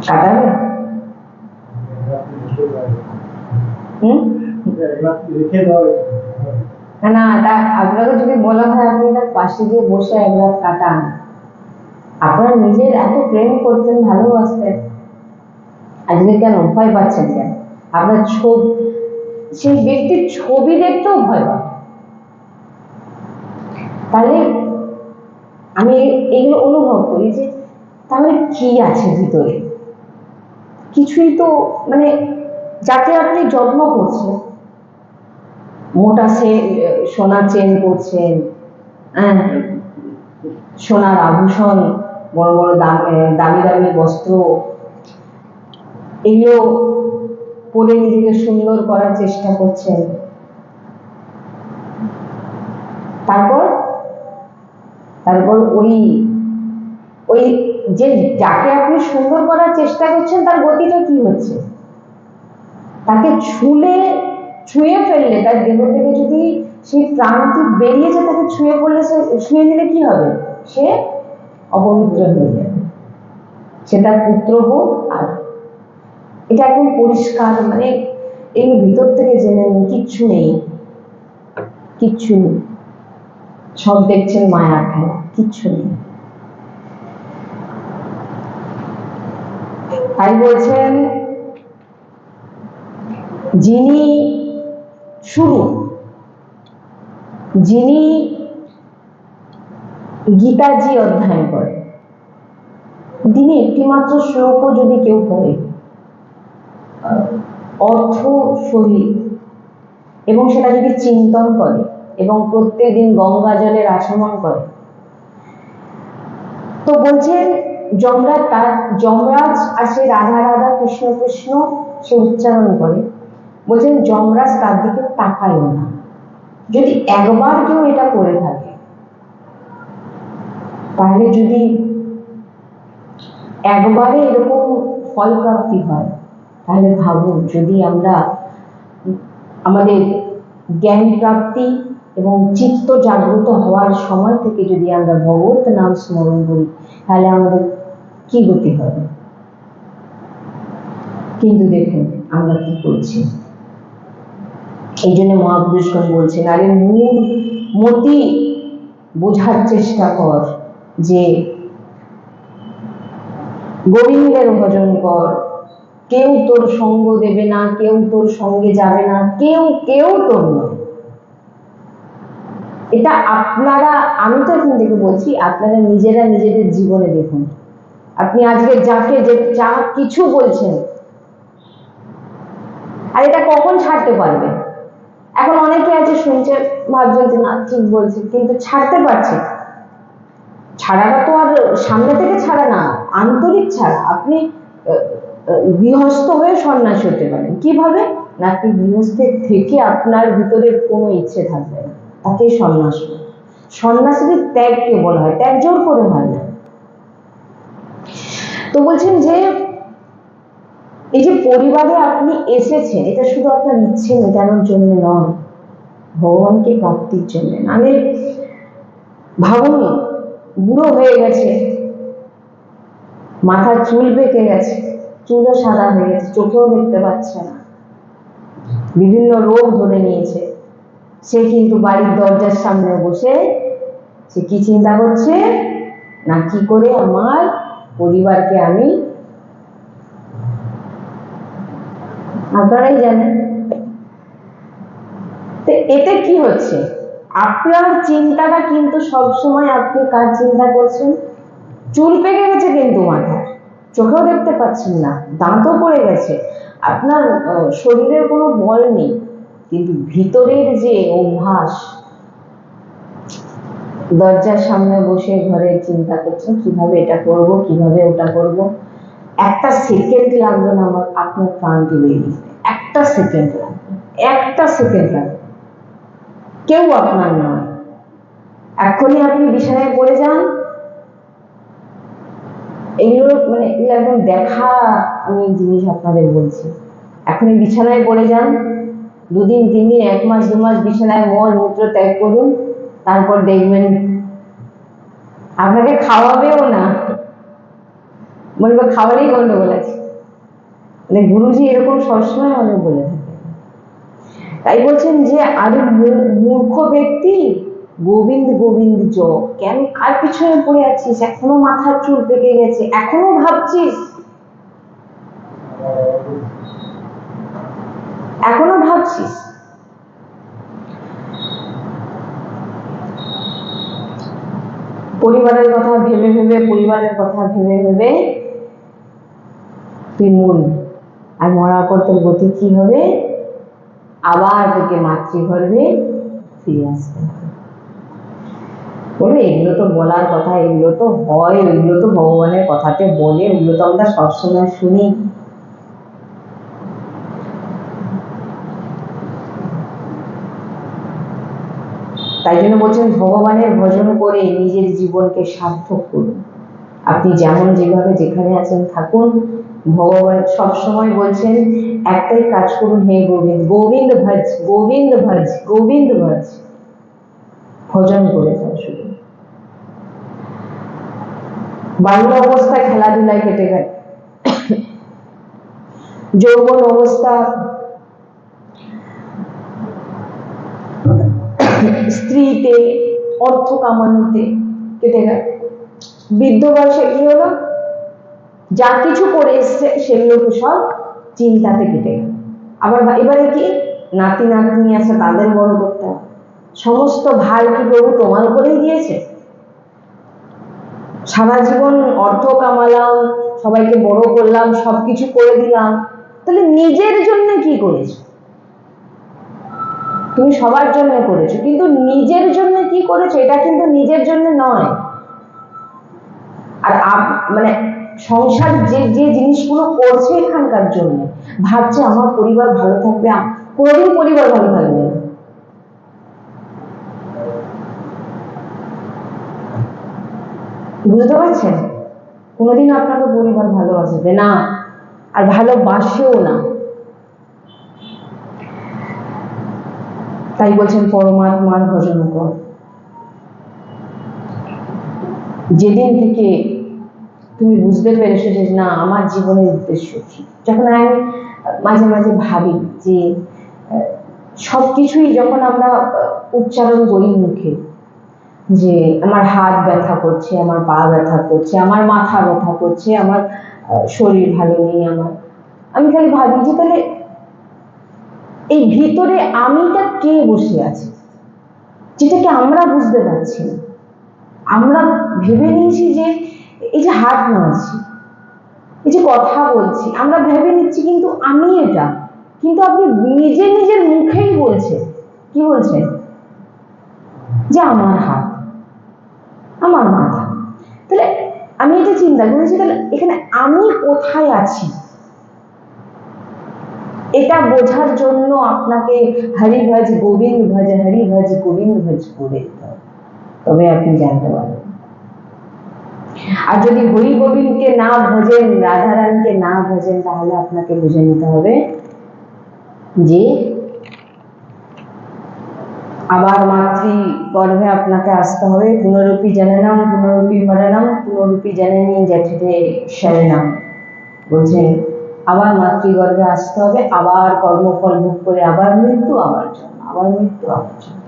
কাটাবে? না, আপনাকে যদি বলা হয় আপনি তার পাশে গিয়ে বসে একবার কাটান, আপনারা নিজের এত প্রেম করতেন, ভালোবাসতেন, আজকে কেন ভয় পাচ্ছেন? কেন? আপনার সেই ব্যক্তির ছবি দেখতেও ভয় পান। তাহলে আমি এগুলো অনুভব করি যে তাহলে কি আছে ভিতরে? কিছুই তো, মানে যাকে আপনি যত্ন করছেন, মোটা সোনার চেন করছেন, সোনার আভূষণ, বড় বড় দামি দামি বস্ত্র, এগুলো পরে নিজেকে সুন্দর করার চেষ্টা করছেন, তারপর ওই যে যাকে আপনি সুন্দর করার চেষ্টা করছেন তার গতিটা কি হচ্ছে? তাকে ছুঁয়ে ফেললে, তার দেহ থেকে যদি সেই প্রাণটি বেরিয়ে যায়, তাকে ছুঁয়ে নিলে কি হবে? সে অপবিত্র হয়ে যাবে। সেটা পুত্র হোক, আর এটা একদম পরিষ্কার, মানে এই ভিতর থেকে জেনে নেই, কিচ্ছু নেই, সব দেখছেন মায়া খেলা, কিচ্ছু নেই। তাই বলছেন, যিনি গীতাজি অধ্যয়ন করে, দিনে একটিমাত্র শ্লোকও যদি কেউ পড়ে অর্থ সহিত, এবং সেটা যদি চিন্তন করে এবং প্রত্যেকদিন গঙ্গা জলের আচমন করে, তো বলছেন যমরাজ আর সে রাধা রাধা কৃষ্ণ কৃষ্ণ সে উচ্চারণ করে, বলছেন যমরাজ তার দিকে তাকায়ও না। যদি একবার কেউ এটা করে থাকে, তাহলে যদি একবারে এরকম ফলপ্রাপ্তি হয়, তাহলে ভাবুন যদি আমরা আমাদের জ্ঞান প্রাপ্তি এবং চিত্ত জাগ্রত হওয়ার সময় থেকে যদি আমরা ভগবত নাম স্মরণ করি, তাহলে আমাদের কি গতি হবে। কিন্তু দেখুন আমরা কি করছি। এই জন্য মহাপুরুষগণ বলছেন, আরে মতি বোঝার চেষ্টা কর যে গোবিন্দের ভজন কর, কেউ তোর সঙ্গ দেবে না, কেউ তোর সঙ্গে যাবে না, কেউ তোর নয়। এটা আপনারা, আমি তো এখন থেকে বলছি, আপনারা নিজেরা নিজেদের জীবনে দেখুন। আপনি আজকে যা কিছু বলছেন, আর এটা কখন ছাড়তে পারবে? এখন অনেকে আছে শুনছে, ভাবছেন যে না ঠিক বলছে, কিন্তু ছাড়তে পারছে। ছাড়াটা তো আর সামনে থেকে ছাড়া না, আন্তরিক ছাড়া। আপনি গৃহস্থ হয়ে সন্ন্যাসী হতে পারেন। কিভাবে? না, আপনি গৃহস্থের থেকে আপনার ভিতরের কোনো ইচ্ছে থাকবে না, তাকে সন্ন্যাসীদের ত্যাগকে বলা হয়, ত্যাগ জোর করে হয় না। তো বলছেন যে এই যে পরিবারে আপনি এসেছেন, এটা শুধু আপনার ইচ্ছে মেটানোর জন্য নয়, ভগবানকে প্রাপ্তির জন্য। মানে ভাবুন, বুড়ো হয়ে গেছে, মাথার চুল পেকে গেছে, চুলও সাদা হয়ে গেছে, চোখেও দেখতে পাচ্ছে না, বিভিন্ন রোগ ধরে নিয়েছে, সে কিন্তু বাড়ির দরজার সামনে বসে সে কি চিন্তা করছে? না কি করে আমার পরিবারকে আমি, আপনারাই জানেন। তো এতে কি হচ্ছে? আপনার চিন্তাটা কিন্তু সবসময় আপনি কার চিন্তা করছেন? চুল পেকে গেছে কিন্তু মাথায়, চোখেও দেখতে পাচ্ছেন না, দাঁতও পড়ে গেছে, আপনার শরীরের কোনো বল নেই, কিন্তু ভিতরের যে অভ্যাস, দরজার সামনে বসে ঘরে চিন্তা করছেন কিভাবে এটা করব, কিভাবে ওটা করব। একটা সেকেন্ড লাগবে না আমার আপনার প্রাণকে বেরিয়ে, একটা সেকেন্ড লাগবে, কেউ আপনার নয়। এখনই আপনি বিছানায় পড়ে যান, এগুলো মানে একদম দেখা আমি জিনিস আপনাদের বলছি। এখনই বিছানায় পড়ে যান, 2 দিন 3 দিন 1 মাস 2 মাস বিছানায় মল মূত্র ত্যাগ করুন, তারপর দেখবেন আপনাকে খাওয়াবেও না, বলবো খাবারেই গন্ডগোল আছে। মানে গুরুজি এরকম সবসময় আমাদের বলে থাকে। তাই বলছেন যে আরে মূর্খ ব্যক্তি, গোবিন্দ গোবিন্দ জপ, কেন কার পিছনে পড়ে আছিস? এখনো মাথার চুল পেকে গেছে, এখনো ভাবছিস, এখনো ভাবছিস। পরিবারের কথা ভেবে ভেবে, পরিবারের কথা ভেবে ভেবে তুই মরবি, আর মরার পর তোর গতি কি হবে? আবার তোকে মাতৃগর্ভে ফিরে আসতে হবে। বলে এগুলো তো বলার কথা, এগুলো তো হয়, ওইগুলো তো ভগবানের কথাতে বলে, ওগুলো তো আমরা সবসময় শুনি। তাই জন্য বলছেন ভগবানের ভজন করে নিজের জীবনকে সার্থক করুন। আপনি যেমন যেভাবে যেখানে আছেন থাকুন, ভগবান সবসময় বলছেন একটাই কাজ করুন, হে গোবিন্দ, গোবিন্দ ভজ, গোবিন্দ ভজ, গোবিন্দ ভজ, ভজন করে যান শুধু। বাল্য অবস্থায় খেলাধুলায় কেটে গেল, যৌবন অবস্থা স্ত্রীতে, অর্থ কামানোতে কেটে গেল, বৃদ্ধ বয়সে কি হলো? যা কিছু করে এসছে সেগুলোকে সব চিন্তাতে কেটে গেল। আবার এবারে কি? নাতি নাতনি আছে, তাদের বড় করতে হবে। সমস্ত ভার কি প্রভু তোমার উপরেই দিয়েছে? সারা জীবন অর্থ কামালাম, সবাইকে বড় করলাম, সবকিছু করে দিলাম, তাহলে নিজের জন্য কি করেছো? তুমি সবার জন্য করেছো, কিন্তু নিজের জন্য কি করেছো? এটা কিন্তু নিজের জন্য নয়। আর মানে সংসার যে যে জিনিসগুলো করছে এখানকার জন্য, ভাবছে আমার পরিবার ভালো থাকবে, কোনোদিন পরিবার ভালো থাকবে না। বুঝতে পারছেন? কোনোদিন আপনাকে পরিবার ভালোবাসবে না, আর ভালোবাসেও না। তাই বলছেন পরমাত্মার ভজন কর। যেদিন থেকে তুমি বুঝতে পেরেছো যে না আমার জীবনের উদ্দেশ্য কি, যখন আমি মাঝে মাঝে ভাবি যে সবকিছুই যখন আমরা উচ্চারণ করি মুখে, যে আমার হাত ব্যথা করছে, আমার পা ব্যথা করছে, আমার মাথা ব্যথা করছে, আমার শরীর ভালো নেই, আমি খালি ভাবি যে তাহলে এই ভিতরে আমিটা কে বসে আছে, যেটাকে আমরা বুঝতে পারছি না। আমরা ভেবে নিয়েছি যে এই যে হাত নাড়ছি, এই যে কথা বলছি, আমরা ভেবে নিচ্ছি কিন্তু আমি এটা, কিন্তু আপনি নিজে নিজের মুখেই বলছেন, কি বলছেন? যে আমার হাত, আমার মাথা। তাহলে আমি এটা চিন্তা করেছি, তাহলে এখানে আমি কোথায় আছি, এটা বোঝার জন্য আপনাকে হরি ভজ গোবিন্দ ভজ, হরি ভজ গোবিন্দ ভজ করে দিতে হবে, তবে আপনি জানতে পারবেন। আর যদি হরি গোবিন্দকে না ভজেন, রাধারানীকে না ভজেন, তাহলে আপনাকে বুঝে নিতে হবে যে আবার মাতৃ গর্ভে আপনাকে আসতে হবে। পুনরূপী জননম পুনরূপী মরণম পুনরূপী জননী জঠিতে শরণম। বলছেন আবার মাতৃগর্ভে আসতে হবে, আবার কর্মফল ভোগ করে, আবার মৃত্যু, আবার জন্ম, আবার মৃত্যু, আবার জন্ম।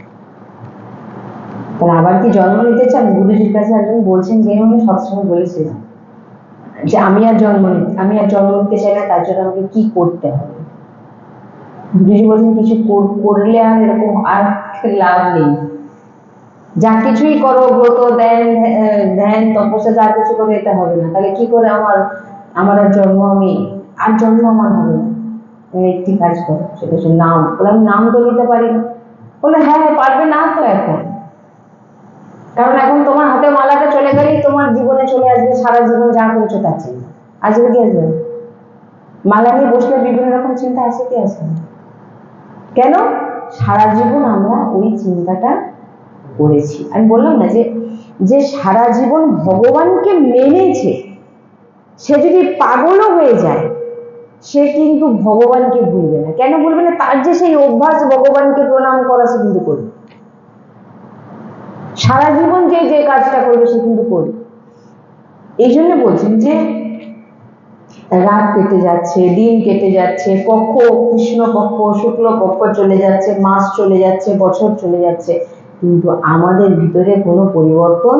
তাহলে আবার কি জন্ম নিতে চান? গুরুজির কাছে একজন বলছেন যে আমি সবসময় বলেছিলাম যে আমি আর জন্ম নিতে চাই না, তার জন্য আমাকে কি করতে হবে? গুরুজি বলছেন কিছু করলে আর এরকম আর লাভ নেই। যা কিছুই করো, ব্রত ধ্যান তপস্যা যা কিছু করো, এটা হবে না। তাহলে কি করে আমার আর জন্ম, আর জন্ম আমার হবে না। একটি কাজ করো, সেটা হচ্ছে নাম। বললাম নাম তো নিতে পারি না। বলে হ্যাঁ পারবে না তো এখন, কারণ এখন তোমার হাতে মালাটা চলে গেলেই তোমার জীবনে চলে আসবে সারা জীবন যা করেছো তার চিন্তা। আসবে কি আসবে? মালা নিয়ে বসলে বিভিন্ন রকম চিন্তা আসে কি আসে না? কেন? সারা জীবন আমরা ওই চিন্তাটা করেছি। আমি বললাম না যে সারা জীবন ভগবানকে মেনেছে, সে যদি পাগলও হয়ে যায়, সে কিন্তু ভগবানকে ভুলবে না। কেন ভুলবে না? তার যে সেই অভ্যাস ভগবানকে প্রণাম করা, সে কিন্তু করবে। সারা জীবন যে যে কাজটা করবে সে কিন্তু করবে। এই জন্য বলছেন যে রাত কেটে যাচ্ছে, দিন কেটে যাচ্ছে, পক্ষ, কৃষ্ণ পক্ষ, শুক্ল পক্ষ চলে যাচ্ছে, মাস চলে যাচ্ছে, বছর চলে যাচ্ছে, কিন্তু আমাদের ভিতরে কোনো পরিবর্তন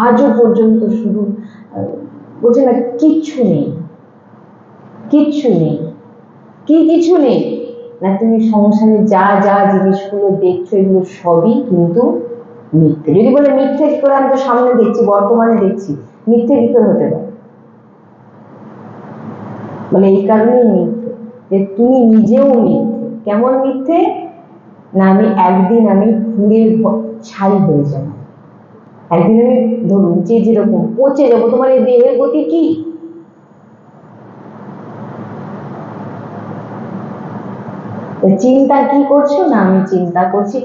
আজও পর্যন্ত শুধু বলছে না, কিচ্ছু নেই, কিচ্ছু নেই। কি কিছু নেই না? তুমি সংসারে যা যা জিনিসগুলো দেখছো এগুলো সবই কিন্তু মিথ্যে। যদি বলে মিথ্যে কি করে, আমি তো সামনে দেখছি, বর্তমানে দেখছি, মিথ্যে কি করে হতে পারে? মানে এই কারণেই মিথ্যে যে তুমি নিজেও মিথ্যে। কেমন মিথ্যে না? একদিন আমি পুড়ে ছাই হয়ে যাবো, একদিন আমি ধরুন যে যেরকম পচে যাবো। তোমার এই দেহের গতি কি? চিন্তা কি করছো না? আমি চিন্তা করছি,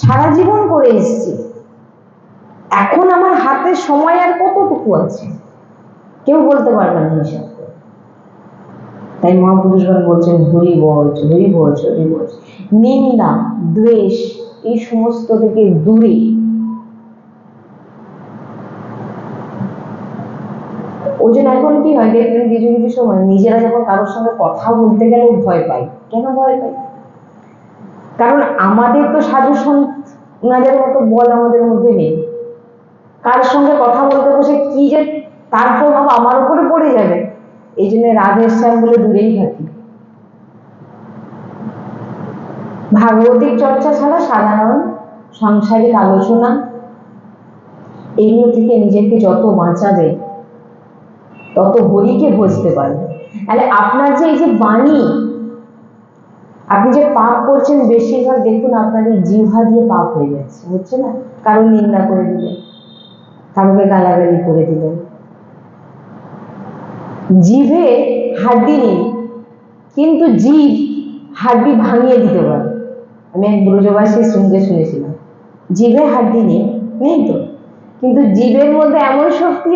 সারা জীবন করে এসেছি, এখন আমার হাতে সময় আর কতটুকু আছে কেউ বলতে পারবে না হিসাব করে। তাই মহাপুরুষগণ বলছেন হরি বচ, হরি বচ, হরি বচ। নিন্দা, দ্বেষ এই সমস্ত থেকে দূরে। ওই জন্য এখন কি হয় দেখবেন, কিছু কিছু সময় নিজেরা যখন কারোর সঙ্গে কথা বলতে গেলেও ভয় পাই। কেন ভয় পাই? কারণ আমাদের তো সাধু সন্ত ওনাদের মতো বল আমাদের মধ্যে নেই। কার সঙ্গে কথা বলতে বসে কি যে তার প্রভাব আমার উপরে পড়ে যাবে, এই জন্য রাধের শ্যাম বলে দূরেই থাকি। ভাগবতিক চর্চা ছাড়া সাধারণ সাংসারিক আলোচনা এগুলো থেকে নিজেকে যত বাঁচাবে তত হরিকে বুঝতে পারবে। তাহলে আপনার যে এই যে বাণী, আপনি যে পাপ করছেন বেশিরভাগ দেখুন আপনার এই জিহ্বা দিয়ে পাপ হয়ে যাচ্ছে, হচ্ছে না? কারণ নিন্দা করে দিলেন, কারোকে গালাগালি করে দিলেন। জিভে হাড্ডি নেই, কিন্তু জিভ হাড্ডি ভাঙিয়ে দিতে পারে। আমি এক ব্রজবাসীর সঙ্গে শুনেছিলাম, জিভে হাড্ডি নেই, নেই তো, কিন্তু জিভের মধ্যে এমন শক্তি